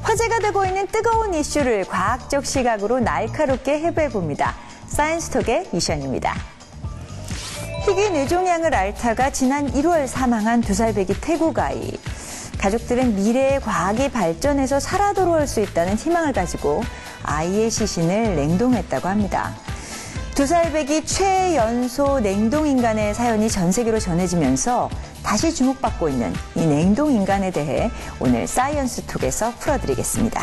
화제가 되고 있는 뜨거운 이슈를 과학적 시각으로 날카롭게 해부해봅니다. 사이언스톡의 미션입니다. 희귀 뇌종양을 앓다가 지난 1월 사망한 2살배기 태국아이. 가족들은 미래의 과학이 발전해서 살아 돌아올 수 있다는 희망을 가지고 아이의 시신을 냉동했다고 합니다. 2살배기 최연소 냉동인간의 사연이 전 세계로 전해지면서 다시 주목받고 있는 이 냉동인간에 대해 오늘 사이언스톡에서 풀어드리겠습니다.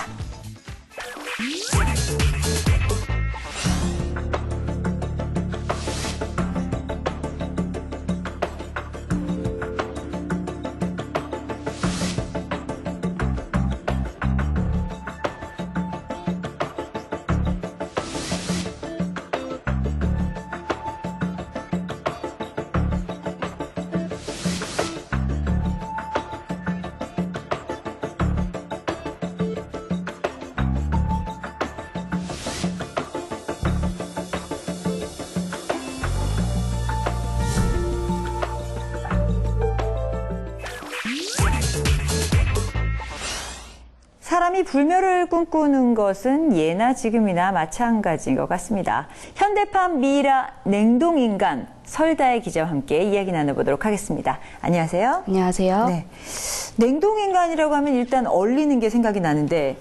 사람이 불멸을 꿈꾸는 것은 예나 지금이나 마찬가지인 것 같습니다. 현대판 미라 냉동인간 설다혜 기자와 함께 이야기 나눠보도록 하겠습니다. 안녕하세요. 안녕하세요. 네. 냉동인간이라고 하면 일단 얼리는 게 생각이 나는데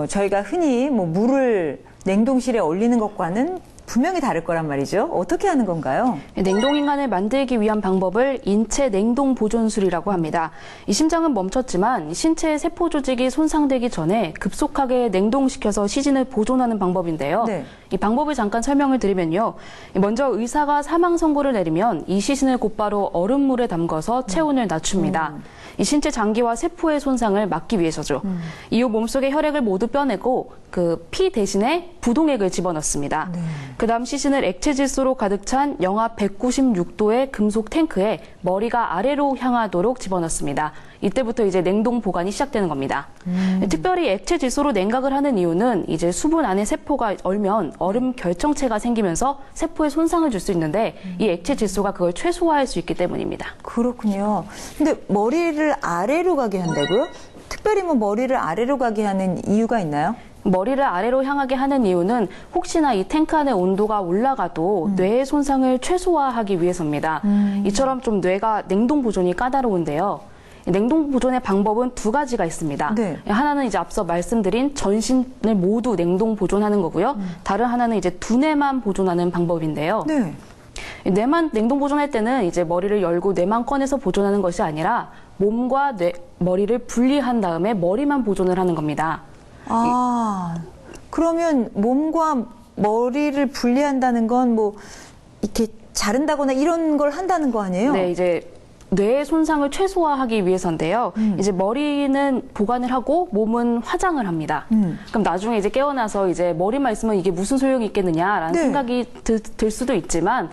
저희가 흔히 물을 냉동실에 얼리는 것과는 분명히 다를 거란 말이죠. 어떻게 하는 건가요? 냉동인간을 만들기 위한 방법을 인체 냉동 보존술이라고 합니다. 이 심장은 멈췄지만 신체의 세포 조직이 손상되기 전에 급속하게 냉동시켜서 시신을 보존하는 방법인데요. 네. 이 방법을 잠깐 설명을 드리면요. 먼저 의사가 사망 선고를 내리면 이 시신을 곧바로 얼음물에 담궈서 체온을 낮춥니다. 이 신체 장기와 세포의 손상을 막기 위해서죠. 이후 몸속의 혈액을 모두 빼내고 그 피 대신에 부동액을 집어넣습니다. 네. 그다음 시신을 액체 질소로 가득 찬 영하 196도의 금속 탱크에 머리가 아래로 향하도록 집어넣습니다. 이때부터 이제 냉동 보관이 시작되는 겁니다. 특별히 액체 질소로 냉각을 하는 이유는 이제 수분 안에 세포가 얼면 얼음 결정체가 생기면서 세포에 손상을 줄 수 있는데 이 액체 질소가 그걸 최소화할 수 있기 때문입니다. 그렇군요. 근데 머리를 아래로 가게 한다고요? 특별히 머리를 아래로 가게 하는 이유가 있나요? 머리를 아래로 향하게 하는 이유는 혹시나 이 탱크 안의 온도가 올라가도 뇌의 손상을 최소화하기 위해서입니다. 이처럼 좀 뇌가 냉동 보존이 까다로운데요. 냉동 보존의 방법은 두 가지가 있습니다. 네. 하나는 이제 앞서 말씀드린 전신을 모두 냉동 보존하는 거고요. 다른 하나는 이제 두뇌만 보존하는 방법인데요. 네. 뇌만 냉동 보존할 때는 이제 머리를 열고 뇌만 꺼내서 보존하는 것이 아니라 몸과 머리를 분리한 다음에 머리만 보존을 하는 겁니다. 그러면 몸과 머리를 분리한다는 건 이렇게 자른다거나 이런 걸 한다는 거 아니에요? 네, 이제 뇌의 손상을 최소화하기 위해서인데요. 이제 머리는 보관을 하고 몸은 화장을 합니다. 그럼 나중에 이제 깨어나서 이제 머리만 있으면 이게 무슨 소용이 있겠느냐라는 네. 생각이 들 수도 있지만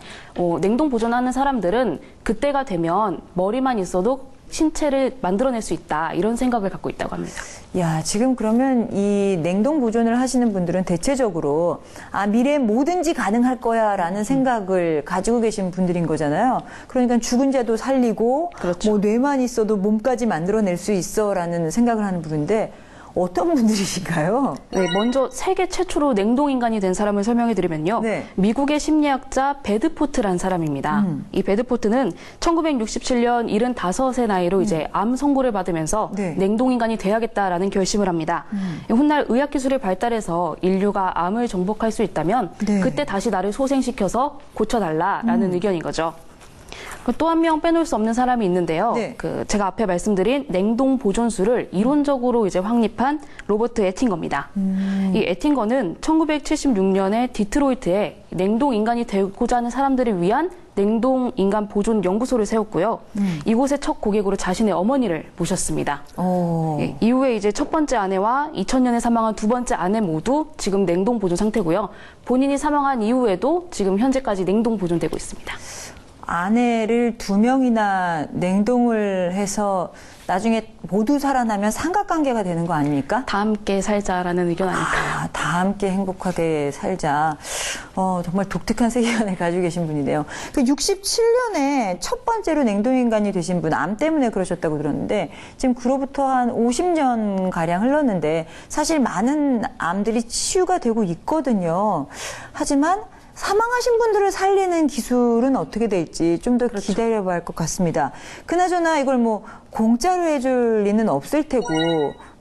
냉동 보존하는 사람들은 그때가 되면 머리만 있어도 신체를 만들어낼 수 있다 이런 생각을 갖고 있다고 합니다. 야, 지금 그러면 이 냉동 보존을 하시는 분들은 대체적으로 미래에 뭐든지 가능할 거야라는 생각을 가지고 계신 분들인 거잖아요. 그러니까 죽은 자도 살리고 그렇죠. 뇌만 있어도 몸까지 만들어낼 수 있어라는 생각을 하는 분인데 어떤 분들이신가요? 네, 먼저 세계 최초로 냉동인간이 된 사람을 설명해 드리면요. 네. 미국의 심리학자 베드포트라는 사람입니다. 이 베드포트는 1967년 75의 나이로 이제 암 선고를 받으면서 네. 냉동인간이 돼야겠다라는 결심을 합니다. 훗날 의학기술이 발달해서 인류가 암을 정복할 수 있다면 네. 그때 다시 나를 소생시켜서 고쳐달라라는 의견인 거죠. 또 한 명 빼놓을 수 없는 사람이 있는데요. 네. 제가 앞에 말씀드린 냉동 보존술을 이론적으로 이제 확립한 로버트 에팅거입니다. 이 에팅거는 1976년에 디트로이트에 냉동 인간이 되고자 하는 사람들을 위한 냉동 인간 보존 연구소를 세웠고요. 이곳의 첫 고객으로 자신의 어머니를 모셨습니다. 예, 이후에 이제 첫 번째 아내와 2000년에 사망한 두 번째 아내 모두 지금 냉동 보존 상태고요. 본인이 사망한 이후에도 지금 현재까지 냉동 보존되고 있습니다. 아내를 2명이나 냉동을 해서 나중에 모두 살아나면 삼각관계가 되는 거 아닙니까? 다 함께 살자라는 의견 아닐까요? 다 함께 행복하게 살자. 정말 독특한 세계관을 가지고 계신 분이네요. 그 67년에 첫 번째로 냉동인간이 되신 분, 암 때문에 그러셨다고 들었는데 지금 그로부터 한 50년 가량 흘렀는데 사실 많은 암들이 치유가 되고 있거든요. 하지만 사망하신 분들을 살리는 기술은 어떻게 될지 좀 더 기다려봐야 할 것 같습니다. 그나저나 이걸 뭐 공짜로 해줄 리는 없을 테고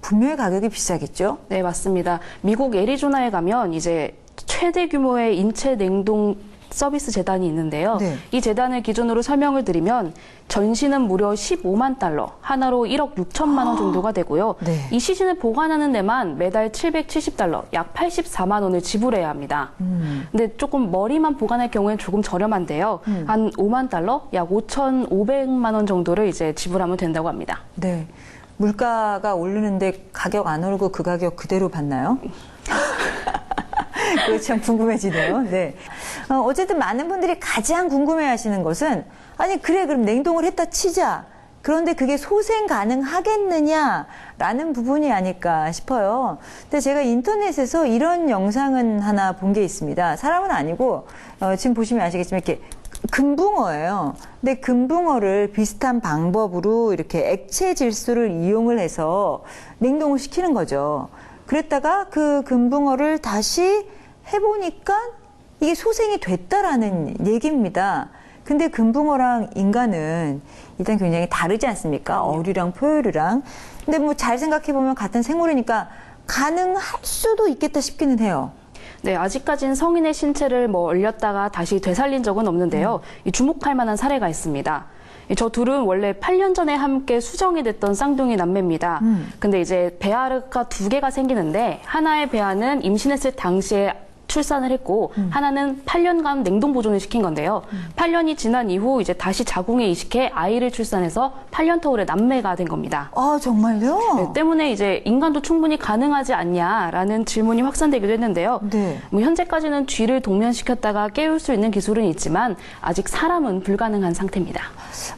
분명히 가격이 비싸겠죠? 네, 맞습니다. 미국 애리조나에 가면 이제 최대 규모의 인체 냉동 서비스 재단이 있는데요. 네. 이 재단을 기준으로 설명을 드리면 전시는 무려 15만 달러, 하나로 1억 6천만 원 정도가 되고요. 네. 이 시신을 보관하는 데만 매달 770달러, 약 84만 원을 지불해야 합니다. 근데 조금 머리만 보관할 경우에는 조금 저렴한데요. 한 5만 달러, 약 5,500만 원 정도를 이제 지불하면 된다고 합니다. 네. 물가가 오르는데 가격 안 오르고 그 가격 그대로 받나요? 그거 참 궁금해지네요. 네. 어쨌든 많은 분들이 가장 궁금해 하시는 것은 아니 그래 그럼 냉동을 했다 치자. 그런데 그게 소생 가능하겠느냐라는 부분이 아닐까 싶어요. 근데 제가 인터넷에서 이런 영상은 하나 본 게 있습니다. 사람은 아니고 지금 보시면 아시겠지만 이렇게 금붕어예요. 근데 금붕어를 비슷한 방법으로 이렇게 액체 질소를 이용을 해서 냉동을 시키는 거죠. 그랬다가 그 금붕어를 다시 해보니까 이게 소생이 됐다라는 얘기입니다. 근데 금붕어랑 인간은 일단 굉장히 다르지 않습니까? 어류랑 포유류랑. 근데 뭐 잘 생각해보면 같은 생물이니까 가능할 수도 있겠다 싶기는 해요. 네, 아직까지는 성인의 신체를 뭐 얼렸다가 다시 되살린 적은 없는데요. 이 주목할 만한 사례가 있습니다. 저 둘은 원래 8년 전에 함께 수정이 됐던 쌍둥이 남매입니다. 근데 이제 배아가 2개가 생기는데 하나의 배아는 임신했을 당시에 출산을 했고 하나는 8년간 냉동 보존을 시킨 건데요. 8년이 지난 이후 이제 다시 자궁에 이식해 아이를 출산해서 8년 터울의 남매가 된 겁니다. 아, 정말요? 네, 때문에 이제 인간도 충분히 가능하지 않냐라는 질문이 확산되기도 했는데요. 네. 뭐 현재까지는 쥐를 동면시켰다가 깨울 수 있는 기술은 있지만 아직 사람은 불가능한 상태입니다.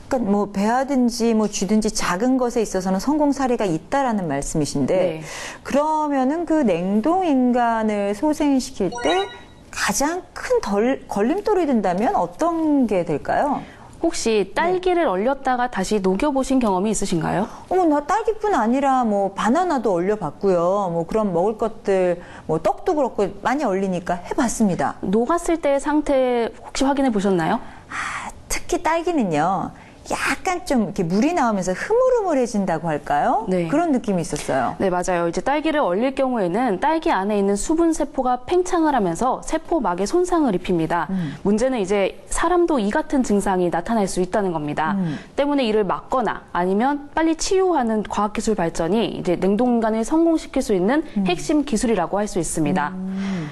그러니까 뭐 배하든지 뭐 쥐든지 작은 것에 있어서는 성공 사례가 있다라는 말씀이신데 네. 그러면은 그 냉동 인간을 소생시킬 때 가장 큰 걸림돌이 된다면 어떤 게 될까요? 혹시 딸기를 얼렸다가 다시 녹여보신 경험이 있으신가요? 나 딸기뿐 아니라 뭐 바나나도 얼려봤고요. 뭐 그런 먹을 것들, 뭐 떡도 그렇고 많이 얼리니까 해봤습니다. 녹았을 때의 상태 혹시 확인해 보셨나요? 특히 딸기는요. 약간 좀 이렇게 물이 나오면서 흐물흐물해진다고 할까요? 네. 그런 느낌이 있었어요. 네, 맞아요. 이제 딸기를 얼릴 경우에는 딸기 안에 있는 수분 세포가 팽창을 하면서 세포막에 손상을 입힙니다. 문제는 이제 사람도 이 같은 증상이 나타날 수 있다는 겁니다. 때문에 이를 막거나 아니면 빨리 치유하는 과학기술 발전이 이제 냉동인간을 성공시킬 수 있는 핵심 기술이라고 할 수 있습니다.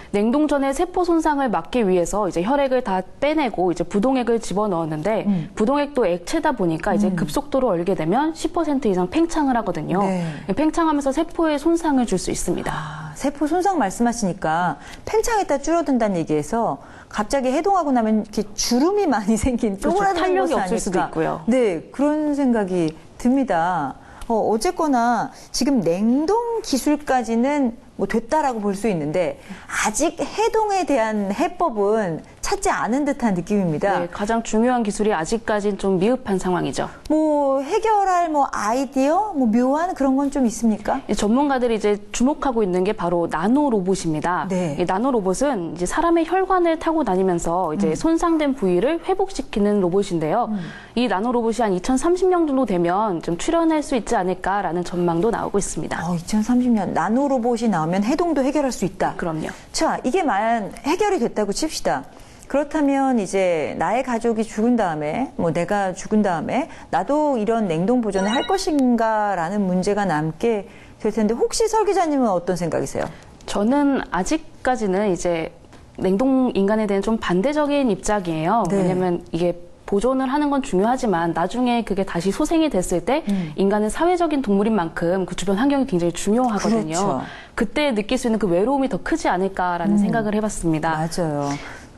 냉동 전에 세포 손상을 막기 위해서 이제 혈액을 다 빼내고 이제 부동액을 집어넣었는데 부동액도 액체다 보니까 이제 급속도로 얼게 되면 10% 이상 팽창을 하거든요. 네. 팽창하면서 세포에 손상을 줄 수 있습니다. 세포 손상 말씀하시니까 팽창했다 줄어든다는 얘기에서 갑자기 해동하고 나면 이렇게 주름이 많이 생긴 쪼그라드는 탄력이 것은 없을 수도 아닐까. 있고요. 네, 그런 생각이 듭니다. 어쨌거나 지금 냉동 기술까지는 뭐 됐다라고 볼 수 있는데 아직 해동에 대한 해법은 찾지 않은 듯한 느낌입니다. 네, 가장 중요한 기술이 아직까지는 좀 미흡한 상황이죠. 뭐 해결할 뭐 아이디어, 뭐 묘한 그런 건 좀 있습니까? 전문가들이 이제 주목하고 있는 게 바로 나노 로봇입니다. 네. 이 나노 로봇은 이제 사람의 혈관을 타고 다니면서 이제 손상된 부위를 회복시키는 로봇인데요. 이 나노 로봇이 한 2030년 정도 되면 좀 출현할 수 있지 않을까라는 전망도 나오고 있습니다. 2030년 나노 로봇이 나오면 해동도 해결할 수 있다. 그럼요. 자, 이게 만약 해결이 됐다고 칩시다. 그렇다면 이제 나의 가족이 죽은 다음에 뭐 내가 죽은 다음에 나도 이런 냉동 보존을 할 것인가라는 문제가 남게 될 텐데 혹시 설 기자님은 어떤 생각이세요? 저는 아직까지는 이제 냉동 인간에 대한 좀 반대적인 입장이에요. 네. 왜냐면 이게 보존을 하는 건 중요하지만 나중에 그게 다시 소생이 됐을 때 인간은 사회적인 동물인 만큼 그 주변 환경이 굉장히 중요하거든요. 그렇죠. 그때 느낄 수 있는 그 외로움이 더 크지 않을까라는 생각을 해봤습니다. 맞아요.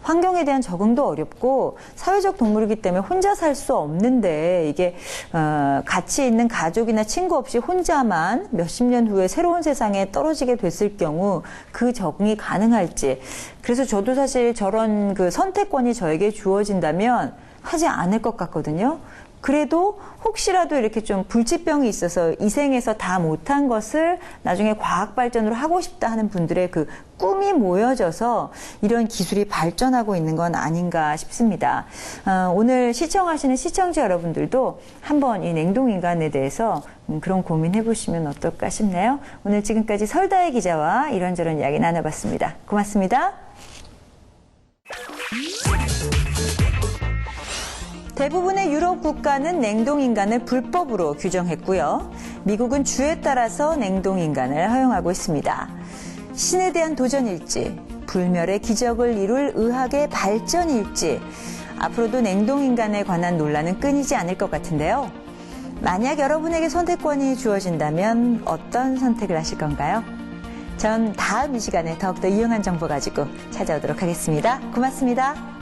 환경에 대한 적응도 어렵고 사회적 동물이기 때문에 혼자 살 수 없는데 이게 같이 있는 가족이나 친구 없이 혼자만 몇십 년 후에 새로운 세상에 떨어지게 됐을 경우 그 적응이 가능할지. 그래서 저도 사실 저런 그 선택권이 저에게 주어진다면 하지 않을 것 같거든요. 그래도 혹시라도 이렇게 좀 불치병이 있어서 이 생에서 다 못한 것을 나중에 과학 발전으로 하고 싶다 하는 분들의 그 꿈이 모여져서 이런 기술이 발전하고 있는 건 아닌가 싶습니다. 오늘 시청하시는 시청자 여러분들도 한번 이 냉동인간에 대해서 그런 고민해 보시면 어떨까 싶네요. 오늘 지금까지 설다혜 기자와 이런저런 이야기 나눠봤습니다. 고맙습니다. 대부분의 유럽 국가는 냉동인간을 불법으로 규정했고요. 미국은 주에 따라서 냉동인간을 허용하고 있습니다. 신에 대한 도전일지, 불멸의 기적을 이룰 의학의 발전일지, 앞으로도 냉동인간에 관한 논란은 끊이지 않을 것 같은데요. 만약 여러분에게 선택권이 주어진다면 어떤 선택을 하실 건가요? 전 다음 이 시간에 더욱더 유용한 정보 가지고 찾아오도록 하겠습니다. 고맙습니다.